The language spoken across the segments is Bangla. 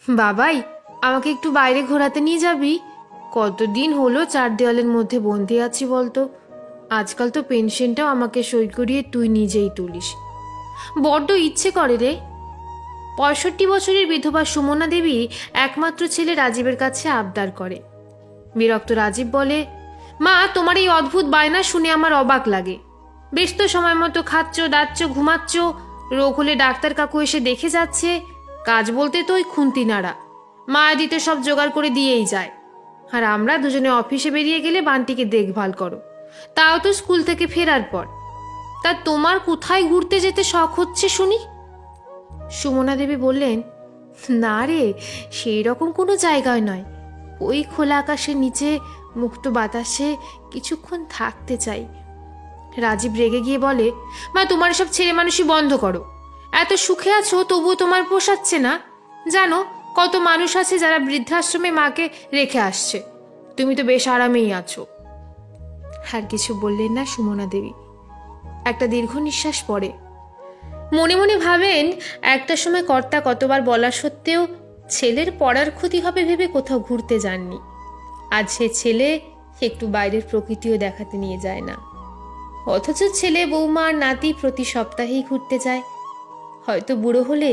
বাবাই, আমাকে একটু বাইরে ঘোরাতে নিয়ে যাবি? কতদিন হলো চার দেওয়ালের মধ্যে বন্দি আছি বলতো। আজকাল তো পেনশনটাও আমাকে সই করিয়ে তুই নিজেই তুলিস। বড্ড ইচ্ছে করে রে। 65 বছরের বিধবা সুমনা দেবী একমাত্র ছেলে রাজীবের কাছে আবদার করে। বিরক্ত রাজীব বলে, মা, তোমার এই অদ্ভুত বায়না শুনে আমার অবাক লাগে। বেশ তো সময় মতো খাচ্ছ, দাচ্ছ, ঘুমাচ্ছ, রোগ হলে ডাক্তার কাকু এসে দেখে যাচ্ছে। কাজ বলতে তো ওই খুন্তি নাড়া, মায়া দিতে সব জোগাড় করে দিয়েই যায়। আর আমরা দুজনে অফিসে বেরিয়ে গেলে বান্টিকে দেখভাল করো, তাও তো স্কুল থেকে ফেরার পর। তা তোমার কোথায় ঘুরতে যেতে শখ হচ্ছে শুনি? সুমনা দেবী বললেন, না রে, সেই রকম কোনো জায়গায় নয়। ওই খোলা আকাশের নিচে মুক্ত বাতাসে কিছুক্ষণ থাকতে চাই। রাজীব রেগে গিয়ে বলে, মা, তোমার সব ছেলে মানুষই বন্ধ করো। এত সুখে আছো তবুও তোমার পোষাচ্ছে না। জানো কত মানুষ আছে যারা বৃদ্ধাশ্রমে মাকে রেখে আসছে, তুমি তো বেশ আরামেই আছো। আর কিছু বললেন না সুমনা দেবী। একটা দীর্ঘ নিঃশ্বাস পড়ে। মনে মনে ভাবেন, একটা সময় কর্তা কতবার বলা সত্ত্বেও ছেলের পড়ার ক্ষতি হবে ভেবে কোথাও ঘুরতে যাননি। আজ সে ছেলে একটু বাইরের প্রকৃতিও দেখাতে নিয়ে যায় না, অথচ ছেলে বৌমা আর নাতি প্রতি সপ্তাহেই ঘুরতে যায়। হয়তো বুড়ো হলে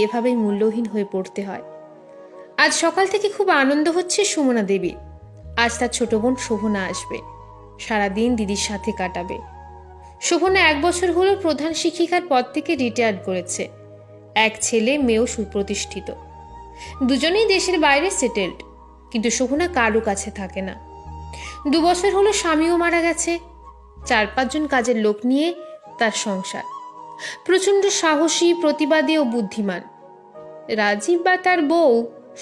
এভাবেই মূল্যহীন হয়ে পড়তে হয়। আজ সকাল থেকে খুব আনন্দ হচ্ছে সুমনা দেবী। আজ তার ছোট বোন শোভনা আসবে, সারাদিন দিদির সাথে কাটাবে। শোভনা 1 বছর হলো প্রধান শিক্ষিকার পদ থেকে রিটায়ার করেছে। এক ছেলে, মেয়েও সুপ্রতিষ্ঠিত। দুজনেই দেশের বাইরে সেটেলড, কিন্তু শোভনা কারো কাছে থাকে না। 2 বছর হলো স্বামীও মারা গেছে। 4-5 জন কাজের লোক নিয়ে তার সংসার। প্রচণ্ড সাহসী, প্রতিবাদী ও বুদ্ধিমান। রাজীব বা তার বউ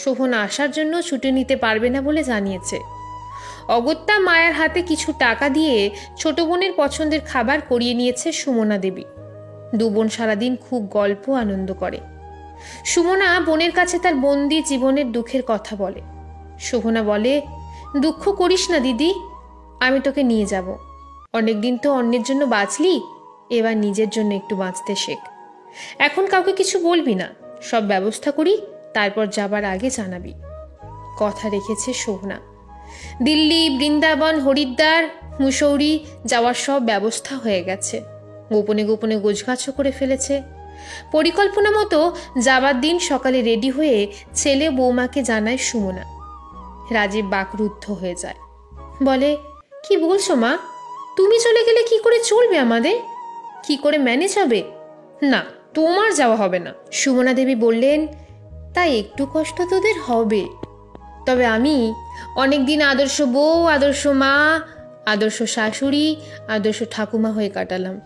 শোভনা আসার জন্য ছুটি নিতে পারবে না বলে জানিয়েছে। অগত্যা মায়ের হাতে কিছু টাকা দিয়ে ছোট বোনের পছন্দের খাবার করিয়ে নিয়েছে সুমনা দেবী। 2 বোন সারাদিন খুব গল্প আনন্দ করে। সুমনা বোনের কাছে তার বন্দি জীবনের দুঃখের কথা বলে। শোভনা বলে, দুঃখ করিস না দিদি, আমি তোকে নিয়ে যাব। অনেকদিন তো অন্যের জন্য বাঁচলি, এবার নিজের জন্য একটু বাঁচতে শেখ। এখন কাউকে কিছু বলবি না, সব ব্যবস্থা করি, তারপর যাবার আগে জানাবি। কথা রেখেছে শোভনা। দিল্লি, বৃন্দাবন, হরিদ্বার, মুসৌরি যাওয়ার সব ব্যবস্থা হয়ে গেছে। গোপনে গোপনে গোছগাছও করে ফেলেছে। পরিকল্পনা মতো যাবার দিন সকালে রেডি হয়ে ছেলে বৌমাকে জানায় সুমনা। রাজীব বাকরুদ্ধ হয়ে যায়, বলে, কি বলছো মা? তুমি চলে গেলে কি করে চলবে আমাদের? কি করে ম্যানেজ হবে? না, তোমার যাওয়া হবে না। সুমনা দেবী বললেন, তাই একটু কষ্ট তোদের হবে, তবে আমি অনেকদিন আদর্শ বউ, আদর্শ মা, আদর্শ শাশুড়ি, আদর্শ ঠাকুমা হয়ে কাটালাম।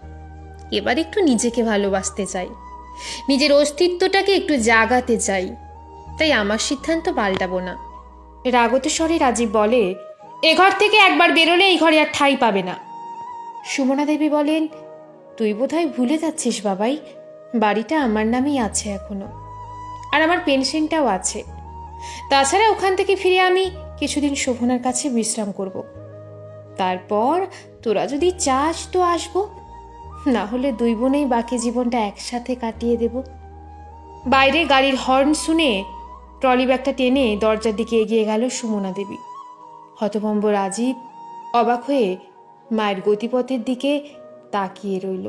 এবার একটু নিজেকে ভালোবাসতে চাই, নিজের অস্তিত্বটাকে একটু জাগাতে চাই। তাই আমার সিদ্ধান্ত পাল্টাবো না। রাগত স্বরে রাজীব বলে, এ ঘর থেকে একবার বেরোলে এই ঘরে আর ঠাঁই পাবে না। সুমনা দেবী বলেন, তুই বোধহয় ভুলে যাচ্ছিস বাবাই, বাড়িটা আমার নামেই আছে এখনো, আর আমার পেনশনটাও আছে। তাছাড়া ওখান থেকে ফিরে আমি কিছুদিন শোভনার কাছে বিশ্রাম করব। তারপর তোরা যদি চাস তো আসবো, না হলে 2 বোনেই বাকি জীবনটা একসাথে কাটিয়ে দেব। বাইরে গাড়ির হর্ন শুনে ট্রলি ব্যাগটা টেনে দরজার দিকে এগিয়ে গেল সুমনা দেবী। হতভম্ব রাজীব অবাক হয়ে মায়ের গতিপথের দিকে তাকিয়ে রইল।